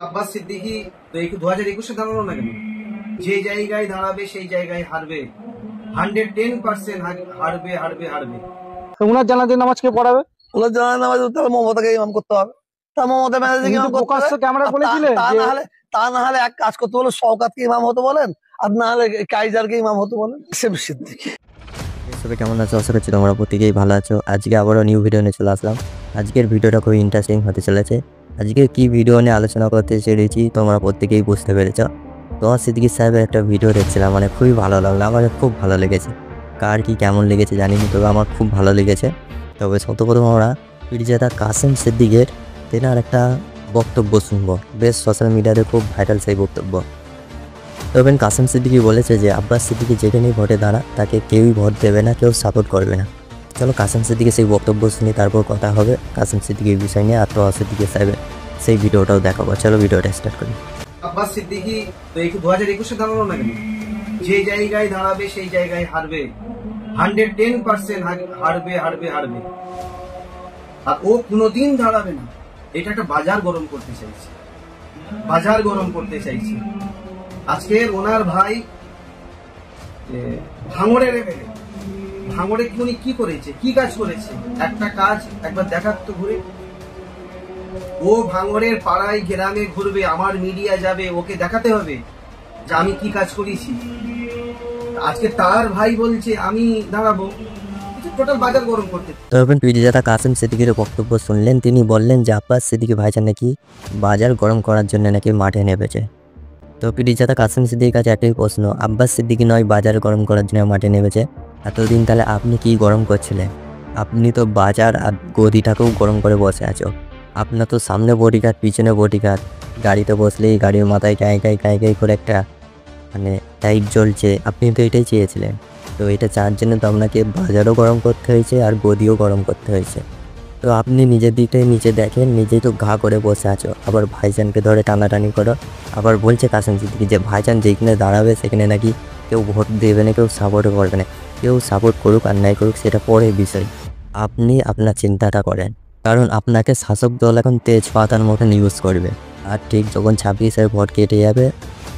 আব্বাস সিদ্দিকী তো 2021-এ দাঁড়ালো না কেন? যে জায়গায় দাঁড়াবে সেই জায়গায় হারবে, 110% হারবে হারবে হারবে। তো উনার জানাজার নামাজ কে পড়াবে? ওনার জানাজার নামাজ তাহলে মমতাকে ইমাম করতে হবে। তা মমতা ব্যানার্জি ইমাম করতে হবে। ক্যামেরা বলেছিলেন তা না হলে এক কাজ করতে বলে শওকতকে ইমাম হতে বলেন, আর না হলে কাইজারকে ইমাম হতে বলেন। সিদ্দিকী সবাই কেমন আছো? আশা করছি তোমরা প্রত্যেকেই ভালো আছো। আজকে আবারও নিউ ভিডিও নিয়ে চলে আসলাম। আজকের ভিডিওটা খুবই ইন্টারেস্টিং হতে চলেছে। আজকে কি ভিডিও নিয়ে আলোচনা করতে চলেছি তোমরা প্রত্যেকেই বুঝতে পেরেছ। তোমার সিদ্দিকী সাহেবের একটা ভিডিও দেখছিলাম, মানে খুবই ভালো লাগলো, আমার খুব ভালো লেগেছে। কার কি কেমন লেগেছে জানি না, তবে আমার খুব ভালো লেগেছে। তবে সর্বপ্রথম আমরা পীরজাদা কাসেম সিদ্দিকের তেনার একটা বক্তব্য শুনবো। বেশ সোশ্যাল মিডিয়াতে খুব ভাইরাল সেই বক্তব্য। তবে কাসেম সিদ্দিকী বলেছে যে আব্বাস সিদ্দিকী যেখানেই ভোটে দাঁড়া তাকে কেউই ভোট দেবে না, কেউ সাপোর্ট করবে না। চলো কাসেম সিদ্দিকী সেই বক্তব্য শুনি, তারপর কথা হবে কাসেম সিদ্দিকীর বিষয় নিয়ে। আর তো সিদ্দিকী সাহেবের সেই ভিডিওটাও দেখাবো। চলো ভিডিওটা স্টার্ট করি। আব্বাস সিদ্দিকী তো 2021-এ দাঁড়ালো না কেন? যে জায়গায় দাঁড়াবে সেই জায়গায় হারবে, 110% হারবে হারবে হারবে। আর ও কোনোদিন দাঁড়াবে না। এটা একটা বাজার গরম করতে চাইছে, বাজার গরম করতে চাইছে। আজকে ওনার ভাই ভাঙড়ে লেভেলে, ভাঙড়ে উনি কি করেছে, কি কাজ করেছে? একটা কাজ একবার দেখার তো ঘুরে। ও ভাঙড়ের পাড়ায় গ্রামে ঘুরবে, আমার মিডিয়া যাবে, ওকে দেখাতে হবে যে আমি কি কাজ করেছি। আজকে তার ভাই বলছে আমি দাঁড়াবো, টোটাল বাজার গরম করতে। তবে পীরজাদা কাসেম সিদ্দিকীর বক্তব্য শুনলেন। তিনি বললেন যে আব্বাস সিদ্দিকী ভাইজান নাকি বাজার গরম করার জন্য নাকি মাঠে নেমেছে। তো পীরজাদা কাসেম সিদ্দিকীর কাছে একটাই প্রশ্ন, আব্বাস সিদ্দিকী নয় বাজার গরম করার জন্য মাঠে নেমেছে, এতদিন তাহলে আপনি কি গরম করছিলেন? আপনি তো বাজার আর গদিটাকেও গরম করে বসে আছো। আপনার তো সামনে বডিগার্ড, পিছনে বডিগার্ড, গাড়িতে বসলেই গাড়ির মাথায় কাঁই করে একটা মানে টাইট জ্বলছে। আপনি তো এটাই চেয়েছিলেন। তো এটা চার জন্য তো আপনাকে বাজারও গরম করতে হয়েছে আর গদিও গরম করতে হয়েছে। তো আপনি নিজের দিকটাই নিচে দেখেন, নিজেই তো ঘা করে বসে আছো, আবার ভাইজানকে ধরে টানাটানি করো। আবার বলছে কাসেম সিদ্দিকী যে ভাইজান যেখানে দাঁড়াবে সেখানে নাকি কেউ ভোট দেবে না, কেউ সাপোর্টও করবে না। কেউ সাপোর্ট করুক আর নাই করুক সেটা পরের বিষয়, আপনি আপনার চিন্তাটা করেন। কারণ আপনাকে শাসক দল এখন তেজপাতার মতন ইউজ করবে। আর ঠিক যখন 26-এর ভোট কেটে যাবে,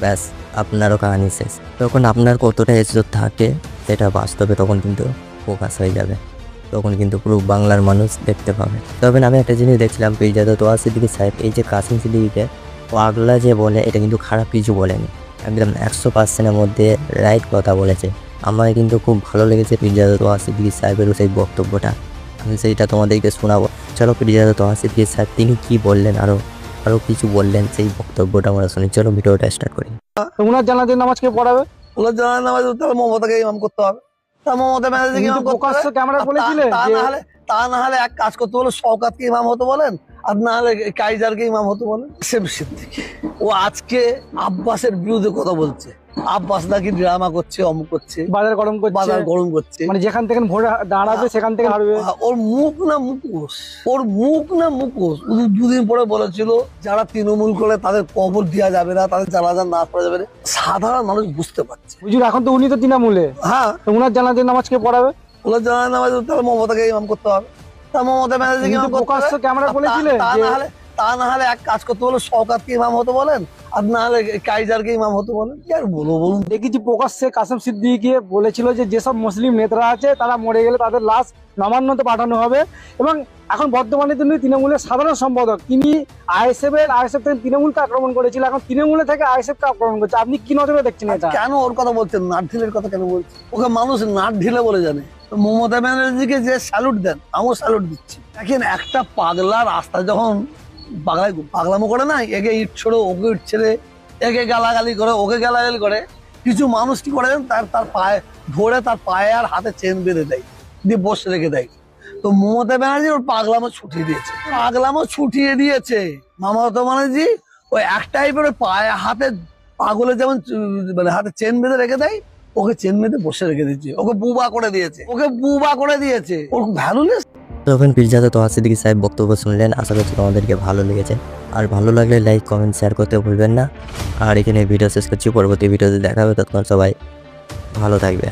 ব্যাস আপনারও কাহানি শেষ। তখন আপনার কতটা ইজ্জত থাকে সেটা বাস্তবে তখন কিন্তু প্রকাশ হয়ে যাবে, তখন কিন্তু পুরো বাংলার মানুষ দেখতে পাবে। তবে আমি একটা জিনিস দেখছিলাম, পীরজাদা তোহা সিদ্দিকী সাহেব এই যে কাসেম সিদ্দিকীকে পাগলা যে বলে, এটা কিন্তু খারাপ কিছু বলেনি, একদম 100%-এর মধ্যে রাইট কথা বলেছে। আমার কিন্তু খুব ভালো লেগেছে পীরজাদা তোহা সিদ্দিকী সাহেবের সেই বক্তব্যটা। আমি সেইটা তোমাদেরকে শোনাবো। চলো পীরজাদা তোহা সিদ্দিকী সাহেব তিনি কি বললেন, আরো কিছু বললেন, সেই বক্তব্যটা আমরা শুনি। চলো ভিডিওটা স্টার্ট করি। উনার জানাজার নামাজ কে পড়াবে? ওনার জানাজার নামাজ তাহলে মমতাকে ইমাম করতে হবে। তা মমতা ব্যানার্জি ইমাম করতে হবে। ক্যামেরা বলেছিলেন তা না হলে এক কাজ করতে বলে শওকতকে ইমাম হতে বলেন, আর না হলে কাইজারকে ইমাম হতে বলেন। সিদ্দিকী ও আজকে আব্বাসের বিরুদ্ধে কথা বলছে। আব্বাস নাকি ড্রামা করছে, অমুক করছে, বাজার গরম করছে, মানে যেখান থেকে ভোট দাঁড়াবে সেখান থেকে হারবে। ওর মুখ না মুখোশ। দুদিন পরে বলেছিল যারা তৃণমূল করে তাদের কবর দেওয়া যাবে না, তাদের জানাজা না পড়া যাবে না। সাধারণ মানুষ বুঝতে পারছে। হুজুর এখন তো উনি তো তৃণমূলে। হ্যাঁ, উনার জানাজার নামাজ কে পড়াবে? ওনার জানাজার নামাজ তাহলে মমতাকে ইমাম করতে হবে। তা মমতা ব্যানার্জি ইমাম করতে হবে। ক্যামেরা বলেছিলেন তা না হলে এক কাজ করতে বলে শওকতকে ইমাম হতে বলেন, আর না হলে কাইজারকে ইমাম হতে বলেন। কি আর বলুন। দেখেছি প্রকাশ্যে কাসেম সিদ্দিকীকে বলেছিল যে যেসব মুসলিম নেতারা আছে তারা মরে গেলে তাদের লাশ নবান্নতে পাঠানো হবে। এবং এখন বর্তমানে তিনি তৃণমূলের সাধারণ সম্পাদক, তিনি আইএসএফ থেকে তৃণমূলকে আক্রমণ করেছিল, এখন তৃণমূলে থেকে আইএসএফকে আক্রমণ করছে। আপনি কি নজরে দেখছেন এটা? কেন ওর কথা বলছেন? নাট ঢিলের কথা কেন বলছেন? ওকে মানুষ নাট ঢিলে বলে জানে। মমতা ব্যানার্জিকে যে স্যালুট দেন, আমিও স্যালুট দিচ্ছি। দেখেন একটা পাগলা রাস্তা যখন পাগলামো করে না, একে ইট ছোড়ো, ওকে ইট ছেড়ে, একে গালাগালি করে, ওকে গালাগালি করে, কিছু মানুষ কি করে তার পায়ে ধরে তার পায়ে আর হাতে চেন বেঁধে দেয়, দিয়ে বসে রেখে দেয়। তো মমতা ব্যানার্জি ওর পাগলামো ছুটিয়ে দিয়েছে। মমতা ব্যানার্জি ওই এক টাইপের পায়ে হাতে পাগলে যেমন মানে হাতে চেন বেঁধে রেখে দেয়, ওকে চেন বেঁধে বসে রেখে দিয়েছে, ওকে বুবা করে দিয়েছে, ওর ভ্যালুলেস। তখন পীরজাদা তোহা সিদ্দিকী সাহেব বক্তব্য শুনলেন। আশা করছি তোমাদেরকে ভালো লেগেছে। আর ভালো লাগলে লাইক, কমেন্ট, শেয়ার করতে ভুলবেন না। আর এখানে ভিডিও শেষ করছি, পরবর্তী ভিডিওতে দেখা হবে। ততক্ষণ সবাই ভালো থাকবে।